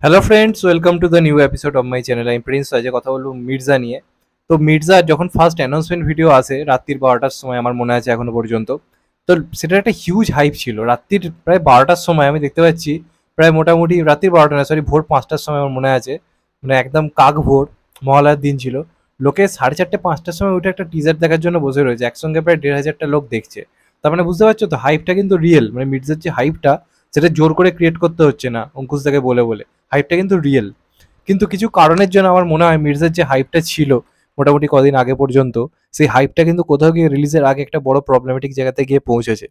Hello friends, welcome to the new episode of my channel. আমি Prince. আজকে কথা বলবো মির্জা নিয়ে। তো মির্জা যখন ফার্স্ট অ্যানাউন্সমেন্ট ভিডিও আসে রাত্রির 12টার সময়, আমার মনে আছে এখনো পর্যন্ত। তো সেটার একটা হিউজ হাইপ ছিল। রাত্রির প্রায় 12টার সময় আমি দেখতে পাচ্ছি, প্রায় মোটামুটি রাত্রির 12টা না, সরি, ভোর 5টার সময় আমার মনে আছে, মানে একদম কাক ভোর, মহালয়ার দিন ছিল। লোকে 4:30 5টার সময় উঠে একটা টিজার দেখার জন্য বসে রয়েছে, একসঙ্গে প্রায় 1,500টা লোক দেখছে। তার মানে বুঝতে পারছো তো, হাইপটা কিন্তু রিয়েল। মানে মির্জার যে হাইপটা, সেটা জোর করে ক্রিয়েট করতে হচ্ছে না অঙ্কুশ দাকে বলে বলে। হাইপটা কিন্তু রিয়েল। কিন্তু কিছু কারণের জন্য আমার মনে হয় মির্জার যে হাইপটা ছিল মোটামুটি কদিন আগে পর্যন্ত, সেই হাইপটা কিন্তু কোথাও গিয়ে রিলিজের আগে একটা বড় প্রবলেমেটিক জায়গাতে গিয়ে পৌঁছেছে।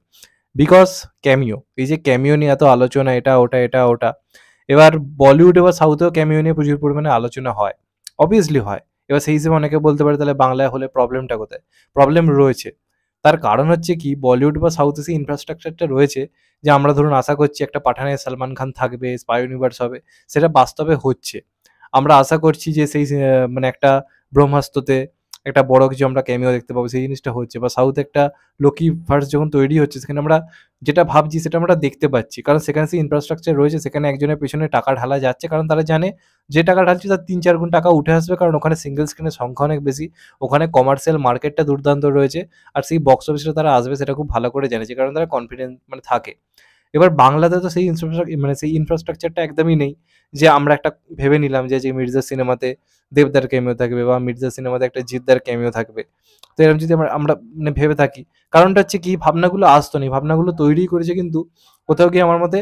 বিকজ ক্যামিও, এই যে ক্যামিও নিয়ে এত আলোচনা, এটা ওটা এটা ওটা। এবার বলিউড এবার সাউথেও ক্যামিও নিয়ে প্রচুর পরিমাণে আলোচনা হয়, অবভিয়াসলি হয়। এবার সেই হিসেবে অনেকে বলতে পারে তাহলে বাংলায় হলে প্রবলেমটা কোথায়? প্রবলেম রয়েছে। তার কারণ হচ্ছে কি, বলিউড বা সাউথে সেই ইনফ্রাস্ট্রাকচারটা রয়েছে যে আমরা ধরুন আশা করছি একটা পাঠানে সালমান খান থাকবে, স্পাই ইউনিভার্স হবে, সেটা বাস্তবে হচ্ছে। আমরা আশা করছি যে সেই মানে একটা ব্রহ্মাস্ত্রতে একটা বড় কিছু আমরা ক্যামিও দেখতে পাবো, সেই জিনিসটা হচ্ছে। বা সাউথে একটা লোকি ভার্স যখন তৈরি হচ্ছে, সেখানে আমরা যেটা ভাবছি সেটা আমরা দেখতে পাচ্ছি, কারণ সেখানে সেই ইনফ্রাস্ট্রাকচার রয়েছে। সেখানে একজনের পেছনে টাকা ঢালা যাচ্ছে, কারণ তারা জানে যে টাকা ঢালছে তার 3-4 গুণ টাকা উঠে আসবে, কারণ ওখানে সিঙ্গেল স্ক্রিনের সংখ্যা অনেক বেশি, ওখানে কমার্শিয়াল মার্কেটটা দুর্দান্ত রয়েছে। আর সেই বক্স অফিসে তারা আসবে সেটা খুব ভালো করে জানে, যে কারণে তারা কনফিডেন্স মানে থাকে। এবার বাংলাতে তো সেই মানে সেই ইনফ্রাস্ট্রাকচারটা একদমই নেই, যে আমরা একটা ভেবে নিলাম যে মির্জার সিনেমাতে দেবদার ক্যামিও থাকবে, বা মির্জার সিনেমাতে একটা জিদ্দার ক্যামিও থাকবে। তো এরকম যদি আমরা আমরা মানে ভেবে থাকি, কারণটা হচ্ছে কি, ভাবনাগুলো আসতো না, ভাবনাগুলো তৈরি করেছে কিন্তু কোথাও গিয়ে আমার মতে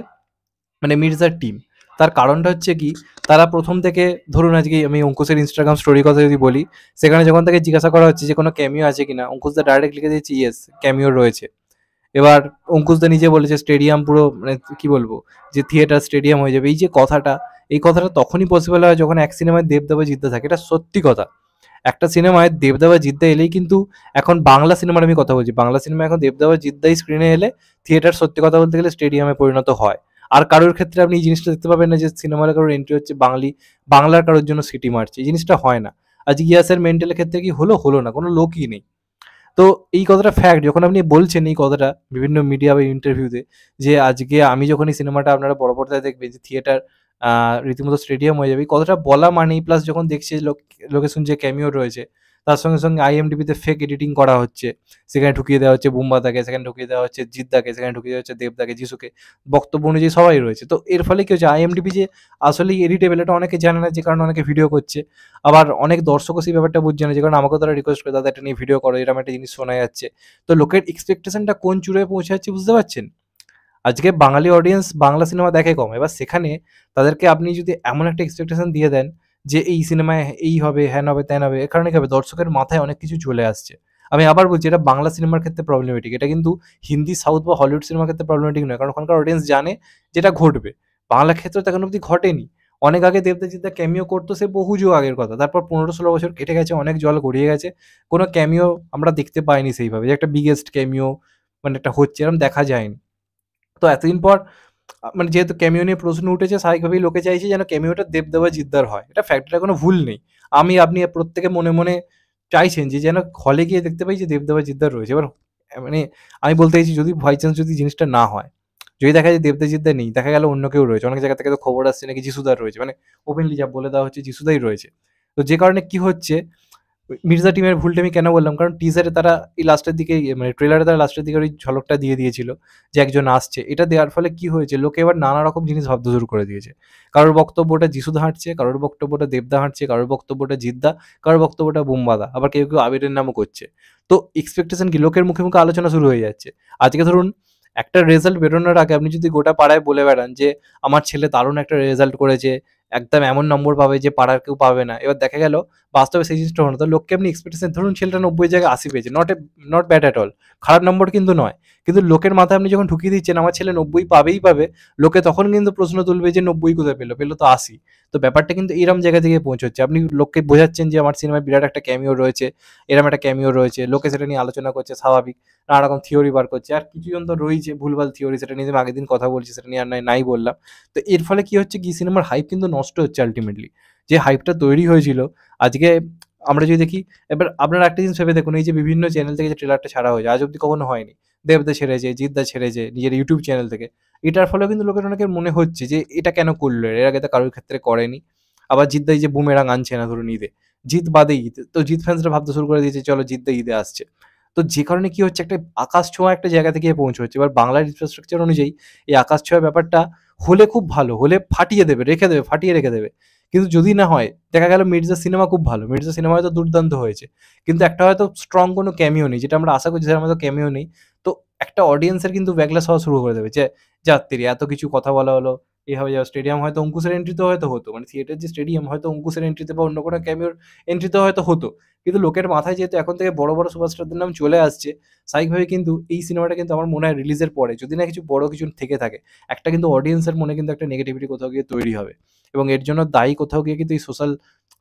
মানে মির্জার টিম। তার কারণটা হচ্ছে কি, তারা প্রথম থেকে, ধরুন আজকে আমি অঙ্কুশের ইনস্টাগ্রাম স্টোরির কথা যদি বলি, সেখানে যখন তাকে জিজ্ঞাসা করা হচ্ছে যে কোনো ক্যামিও আছে কিনা, অঙ্কুশ দা ডাইরেক্ট লিখে দিয়েছে ইয়েস, ক্যামিও রয়েছে। এবার অঙ্কুশদা নিজে বলেছে স্টেডিয়াম পুরো মানে কি বলবো, যে থিয়েটার স্টেডিয়াম হয়ে যাবে। এই যে কথাটা, এই কথাটা তখনই পসিবল হয় যখন এক সিনেমায় দেবদেবা জিততে থাকে। এটা সত্যি কথা। একটা সিনেমায় দেবদেবা জিততে এলেই কিন্তু, এখন বাংলা সিনেমার আমি কথা বলছি, বাংলা সিনেমা এখন দেবদেবা জিতদাই স্ক্রিনে এলে থিয়েটার সত্যি কথা বলতে গেলে স্টেডিয়ামে পরিণত হয়। আর কারোর ক্ষেত্রে আপনি এই জিনিসটা দেখতে পাবেন না যে সিনেমার কারোর এন্ট্রি হচ্ছে বাংলার কারোর জন্য সিটি মারছে, এই জিনিসটা হয় না। আজ ইয়াসের মেন্টালের ক্ষেত্রে কি হলো, হলো না, কোনো লোকই নেই। তো এই কথাটা ফ্যাক্ট, যখন আপনি বলছেন এই কথাটা বিভিন্ন মিডিয়া বা ইন্টারভিউতে, যে আজকে আমি যখন এই সিনেমাটা আপনারা বড় পর্দায় দেখবেন যে থিয়েটার রীতিমতো স্টেডিয়াম হয়ে যাবে, এই কথাটা বলা মানেই, প্লাস যখন দেখছি লোকে শুনছে ক্যামিও রয়েছে, তার সঙ্গে সঙ্গে আইএমডিবিতে ফেক এডিটিং করা হচ্ছে, সেখানে ঢুকিয়ে দেওয়া হচ্ছে বুম্বাদাকে, সেখানে ঢুকিয়ে দেওয়া হচ্ছে জিদ্দাকে, সেখানে ঢুকিয়ে দেওয়া হচ্ছে দেবদাকে, যিশুকে, বক্তব্য অনুযায়ী সবাই রয়েছে। তো এর ফলে কি হচ্ছে, আইএমডিবি যে আসলেই এডিটেবল এটা অনেকে জানে না, যে কারণে অনেকে ভিডিও করছে। আবার অনেক দর্শকও সেই ব্যাপারটা বুঝছে না, যে কারণে আমাকেও তারা রিকোয়েস্ট করে, দাদা এটা নিয়ে ভিডিও করো, এরকম একটা জিনিস শোনা যাচ্ছে। তো লোকের এক্সপেকটেশনটা কোন চূড়ায় পৌঁছে যাচ্ছে বুঝতে পারছেন? আজকে বাঙালি অডিয়েন্স বাংলা সিনেমা দেখে কম, এবার সেখানে তাদেরকে আপনি যদি এমন একটা এক্সপেকটেশন দিয়ে দেন যে এই সিনেমায় এই হবে, হ্যান হবে, ত্যান হবে, এ কারণে কি হবে, দর্শকের মাথায় অনেক কিছু চলে আসছে। আমি আবার বলছি, এটা বাংলা সিনেমার ক্ষেত্রে প্রবলেমেটিক, এটা কিন্তু হিন্দি, সাউথ বা হলিউড সিনেমার ক্ষেত্রে প্রবলেমেটিক নয়, কারণ ওখানকার অডিয়েন্স জানে যেটা ঘটবে। বাংলা ক্ষেত্রে তো এখন অব্দি ঘটেনি। অনেক আগে দেবদাজিৎ দা ক্যামিও করতো, সে বহু যুগ আগের কথা, তারপর 15-16 বছর কেটে গেছে, অনেক জল গড়িয়ে গেছে, কোনো ক্যামিও আমরা দেখতে পাইনি সেইভাবে, যে একটা বিগেস্ট ক্যামিও মানে একটা হচ্ছে এরকম দেখা যায়নি। তো এতদিন পর মানে যেহেতু ক্যামিও নিয়ে প্রশ্ন উঠেছে, স্বাভাবিকভাবেই লোকে চাইছে যেন ক্যামিওটা দেবদেবা জিদ্দার হয়। এটা ফ্যাক্ট, এটা কোনো ভুল নেই। আমি, আপনি প্রত্যেকে মনে মনে চাইছেন যে যেন হলে গিয়ে দেখতে পাই যে দেবদেবা জিদ্দার রয়েছে। এবার মানে আমি বলতে চাইছি, যদি বাই চান্স যদি জিনিসটা না হয়, যদি দেখা যায় দেবদা জিদ্দা নেই, দেখা গেল অন্য কেউ রয়েছে, অনেক জায়গা থেকে তো খবর আসছে নাকি যিশুদার রয়েছে, মানে ওপেনলি যা বলে দেওয়া হচ্ছে যিশুদাই রয়েছে। তো যে কারণে কি হচ্ছে, মির্জা টিমের ভুলটা আমি কেন বললাম, কারণ টিজারে তারা এই লাস্টের দিকে, মানে ট্রেলারে তারা লাস্টের দিকে ওই ঝলকটা দিয়ে দিয়েছিল যে একজন আসছে। এটা দেওয়ার ফলে কি হয়েছে, লোকে এবার নানা রকম জিনিস ভাবতে শুরু করে দিয়েছে। কারোর বক্তব্যটা যিশুদা হাঁটছে, কারোর বক্তব্যটা দেবদা হাঁটছে, কারোর বক্তব্যটা জিদ্দা, কারোর বক্তব্যটা বুম্বাদা, আবার কেউ কেউ আবিরের নামও করছে। তো এক্সপেকটেশন কি, লোকের মুখে মুখে আলোচনা শুরু হয়ে যাচ্ছে। আজকে ধরুন একটা রেজাল্ট বেরোনোর আগে আপনি যদি গোটা পাড়ায় বলে বেড়ান যে আমার ছেলে দারুণ একটা রেজাল্ট করেছে, একদম এমন নম্বর পাবে যে পাড়ার কেউ পাবে না, এবার দেখা গেল বাস্তবে সেই জিনিসটা হলো না। তো লোককে আপনি এক্সপেকটেশন, ধরুন ছেলেটা 90 জায়গায় 80 পেয়েছে, নট ব্যাড অ্যাট অল, খারাপ নম্বর কিন্তু নয়। কিন্তু লোকের মাথায় আপনি যখন ঢুকিয়ে দিচ্ছেন আমার ছেলে 90 পাবেই পাবে, লোকে তখন কিন্তু প্রশ্ন তুলবে যে 90 কোথায় পেলো, পেলো তো 80। তো ব্যাপারটা কিন্তু এরম জায়গা থেকে পৌঁছচ্ছে। আপনি লোককে বোঝাচ্ছেন যে আমার সিনেমায় বিরাট একটা ক্যামিও রয়েছে, এরম একটা ক্যামিও রয়েছে, লোকে সেটা নিয়ে আলোচনা করছে, স্বাভাবিক, নানা রকম থিওরি বার করছে। আর কিছুজন তো রয়েছে ভুলভাল থিওরি, সেটা নিয়ে আমি আগের দিন কথা বলছি, সেটা নিয়ে আর নাই বললাম। তো এর ফলে কি হচ্ছে, কি সিনেমার হাইপ কিন্তু নষ্ট হচ্ছে আলটিমেটলি। যে হাইপটা তৈরি হয়েছিল আজকে, আমরা যদি দেখি, এবার আপনারা একটা জিনিস ভেবে দেখুন, এই যে বিভিন্ন চ্যানেল থেকে যে ট্রেলারটা ছাড়া হয়েছে, আজ অব্দি কখনো হয়নি। দেবদা ছেড়েছে, জিৎদা ছেড়েছে নিজের ইউটিউব চ্যানেল থেকে। এটার ফলেও কিন্তু লোকের অনেকের মনে হচ্ছে যে এটা কেন করলো, এর আগে তো কারোর ক্ষেত্রে করেনি। আবার জিৎদা এই যে বুমেরাং আনছে না ধরুন ঈদে, জিৎ বাদে ঈদ, তো জিৎ ফ্যান্সরা ভাবতে শুরু করে দিয়েছে চলো জিৎদা ঈদে আসছে। তো যে কারণে কি হচ্ছে, একটা আকাশ ছোঁয়া একটা জায়গা থেকে পৌঁছচ্ছে। এবার বাংলার ইনফ্রাস্ট্রাকচার অনুযায়ী এই আকাশ ছোঁয়া ব্যাপারটা হলে খুব ভালো, হলে ফাটিয়ে দেবে, রেখে দেবে, ফাটিয়ে রেখে দেবে। কিন্তু যদি না হয়, দেখা গেল মির্জা সিনেমা খুব ভালো, মির্জা সিনেমা হয়তো দুর্দান্ত হয়েছে, কিন্তু একটা হয়তো স্ট্রং কোনো ক্যামিও নেই, যেটা আমরা আশা করছি সেটার মতো ক্যামিও নেই। তো একটা অডিয়েন্সের কিন্তু ব্যাকলেস হওয়া শুরু করে দেবে যে যাত্রী এত কিছু কথা বলা হলো, এ হবে যাওয়া। স্টেডিয়াম হয়তো অঙ্কুশের এন্ট্রিতে হয়তো হতো, মানে থিয়েটার যে স্টেডিয়াম হয়তো অঙ্কুশের এন্ট্রিতে বা অন্য কোনো ক্যামিওর এন্ট্রিতে হয়তো হতো, কিন্তু লোকের মাথায় যেহেতু এখন থেকে বড় বড় সুপারস্টারদের নাম চলে আসছে, স্বাভাবিকভাবে কিন্তু এই সিনেমাটা কিন্তু আমার মনে হয় রিলিজের পরে যদি না কিছু বড় কিছু থেকে থাকে, একটা কিন্তু অডিয়েন্সের মনে কিন্তু একটা নেগেটিভিটি কোথাও গিয়ে তৈরি হবে। এবং এর জন্য দায়ী কোথাও গিয়ে কিন্তু এই সোশ্যাল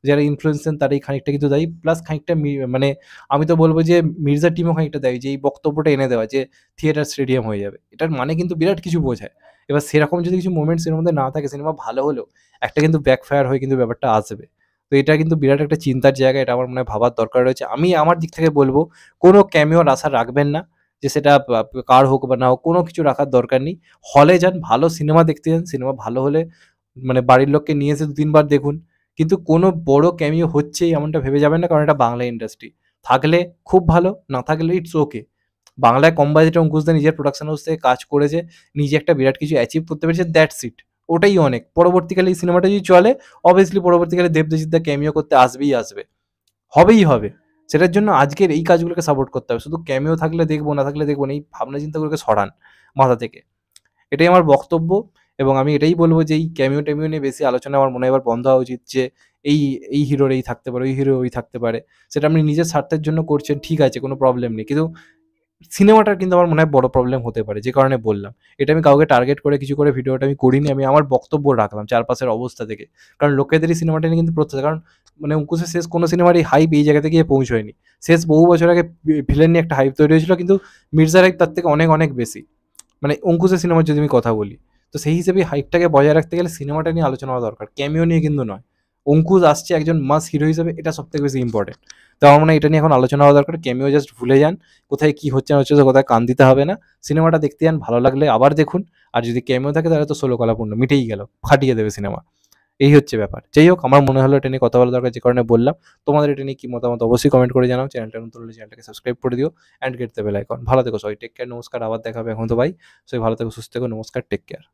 যারা ইনফ্লুয়েন্সার তারাই খানিকটা কিন্তু দায়ী, প্লাস খানিকটা মানে আমি তো বলবো যে মির্জার টিমও খানিকটা দায়ী, যে এই বক্তব্যটা এনে দেওয়া যে থিয়েটার স্টেডিয়াম হয়ে যাবে, এটার মানে কিন্তু বিরাট কিছু বোঝায়। এবার সেরকম যদি কিছু মোমেন্টস এর মধ্যে না থাকে, সিনেমা ভালো হলেও একটা কিন্তু ব্যাকফায়ার হয়ে কিন্তু ব্যাপারটা আসবে। তো এটা কিন্তু বিরাট একটা চিন্তার জায়গা, এটা আমার মনে হয় ভাবার দরকার রয়েছে। আমি আমার দিক থেকে বলব, কোনো ক্যামিওর আশা রাখবেন না, যে সেটা কার হোক বা না হোক, কোনো কিছু রাখার দরকার নেই। হলে যান, ভালো সিনেমা দেখতে যান, সিনেমা ভালো হলে মানে বাড়ির লোককে নিয়ে এসে ২-৩ বার দেখুন। কিন্তু কোনো বড় ক্যামিও হচ্ছেই এমনটা ভেবে যাবেন না, কারণ এটা বাংলা ইন্ডাস্ট্রি। থাকলে খুব ভালো, না থাকলে ইটস ওকে। বাংলায় কম বাজেটে অঙ্কুশ দা নিজের প্রোডাকশন হাউস থেকে কাজ করেছে, নিজে একটা বিরাট কিছু অ্যাচিভ করতে পেরেছে, দ্যাটস ইট। ওটাই অনেক। পরবর্তীকালে এই সিনেমাটা যদি চলে, অবভিয়াসলি পরবর্তীকালে দেবজিৎ দা ক্যামিও করতে আসবেই আসবে। হবেই হবে। সেটার জন্য আজকের এই কাজগুলোকে সাপোর্ট করতে হবে। শুধু ক্যামিও থাকলে দেখব, না থাকলে দেখব না, এই ভাবনা চিন্তাগুলোকে সরান মাথা থেকে। এটাই আমার বক্তব্য। এবং আমি এটাই বলব যে এই ক্যামিও-ট্যামিও নিয়ে বেশি আলোচনা আমার মনে হয় এবার বন্ধ হওয়া উচিত, যে এই, এই হিরোর এই থাকতে পারে, ওই হিরোর ওই থাকতে পারে। সেটা আপনি নিজের স্বার্থের জন্য করছেন, ঠিক আছে, কোনো প্রবলেম নেই। কিন্তু সিনেমাটার কিন্তু আমার মনে হয় বড় প্রবলেম হতে পারে, যে কারণে বললাম। এটা আমি কাউকে টার্গেট করে কিছু করে ভিডিওটা আমি করিনি। আমি আমার বক্তব্য রাখলাম চারপাশের অবস্থা থেকে। কারণ লোকেদেরই সিনেমাটা নিয়ে কিন্তু প্রত্যাশা, কারণ মানে অঙ্কুশের শেষ কোনো সিনেমারই হাইপ এই জায়গাতে গিয়ে পৌঁছয়নি। শেষ বহু বছর আগে ভিলেন নিয়ে একটা হাইপ তৈরি হয়েছিল, কিন্তু মির্জার হাইপ তার থেকে অনেক, অনেক বেশি। মানে অঙ্কুশের সিনেমার যদি আমি কথা বলি, তো সেই হিসেবে হাইপটাকে বজায় রাখতে গেলে সিনেমাটা নিয়ে আলোচনা হওয়া দরকার, ক্যামিও নিয়ে কিন্তু নয়। অঙ্কুশ আসছে একজন মাস হিরো হিসেবে, এটা সবথেকে বেশি ইম্পর্টেন্ট। তো আমার মনে হয় এটা নিয়ে এখন আলোচনা হওয়া দরকার। ক্যামিও জাস্ট ভুলে যান, কোথায় কি হচ্ছে না হচ্ছে, কোথায় কান দিতে হবে না। সিনেমাটা দেখতে যান, ভালো লাগলে আবার দেখুন। আর যদি ক্যামিও থাকে তাহলে তো ষোলো কলাপূর্ণ, মিটেই গেল, ফাটিয়ে দেবে সিনেমা। এই হচ্ছে ব্যাপার। যাই হোক, আমার মনে হলো এটা নিয়ে কথা বলা দরকার, যে কারণে বললাম। তোমাদের এটা নিয়ে কি মতামত অবশ্যই কমেন্ট করে জানাও। চ্যানেলটা নতুন হলে চ্যানেলটাকে সাবস্ক্রাইব করে দিও and get the bell icon. ভালো থেকো সবাই, টেক কেয়ার, নমস্কার, আবার দেখা হবে এখন তো ভাই। সবাই ভালো থেকো, সুস্থ থেকো, নমস্কার, টেক কেয়ার।